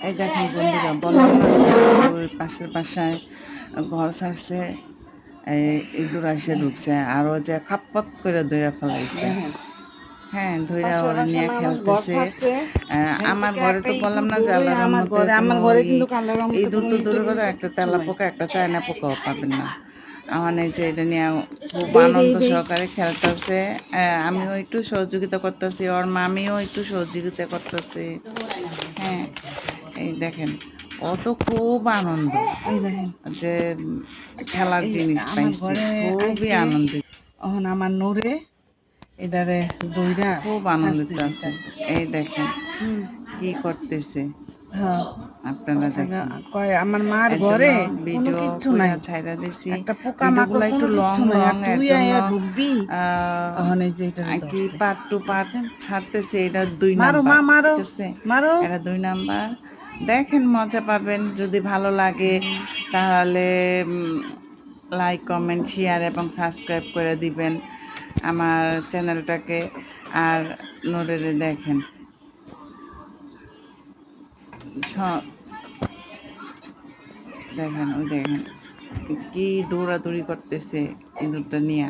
এই দেখেন বন্ধুরা, বললাম না যে ওই পাশের বাসায় ঘর ছাড়ছে, এই ইঁদুর এসে ঢুকছে, আর ও যে খাপ্পত করে ধরে ফেলাইছে। হ্যাঁ, ধইরা পাশের ওরে বাসা নিয়ে না আমার ঘর খেলতেছে। ছাড়ছে, এখান আমার থেকে ঘরে একটা তো বললাম ইঁদুর না যে দৌড়ে আল্লাহর আমার রহমতে ঘরে, কোনো আমার ঘরে কিন্তু আল্লাহর রহমতে ইঁদুর কোনো তো ইঁদুর দূরের কথা, একটা কিচ্ছু তেলা নাই। পোকা, একটা চায়না পোকাও পাবেন না। আমার এই যে এটা নিয়ে খুব দেই দেই আনন্দ দেই সহকারে খেলতেছে। আমিও একটু সহযোগিতা করতেছি, ওর মামিও একটু সহযোগিতা করতেছে। হ্যাঁ, এই দেখেন, ও তো খুব আনন্দ এই দেখেন, যে খেলার এই জিনিস আমার পাইছে, ঘরে খুবই আইছে, আনন্দিত, এখন আমার নূরে এটারে দইরা খুব শাস্তি আনন্দিত আছে। দিতেছে। এই দেখেন কি করতেছে, হ্যাঁ, আপনারা দেখেন। কয় আমার মার এর জন্য ঘরে কোনো ভিডিও কিচ্ছু কইরা নাই, ছাইড়া দিছি। একটা পোকা ভিডিওগুলো মাকড় একটু কোনো লং কিচ্ছু নাই, লং, আর এর তুই জন্য আয়া ঢুকবি। এখন এই যে এটারে কি ধরছে, পার্ট টু পার্ট দেখছেন? ছাড়তেছে। এটা ২ মারো নাম্বার, মা, মারো ঠিক আছে? মারো। এটা ২ নাম্বার। দেখেন, মজা পাবেন। যদি ভালো লাগে তাহলে লাইক, কমেন্ট, শেয়ার এবং সাবস্ক্রাইব করে দিবেন আমার চ্যানেলটাকে। আর নূরেরে দেখেন, দেখেন, ওই দেখেন কি দৌড়াদৌড়ি করতেছে ইঁদুরটা নিয়ে।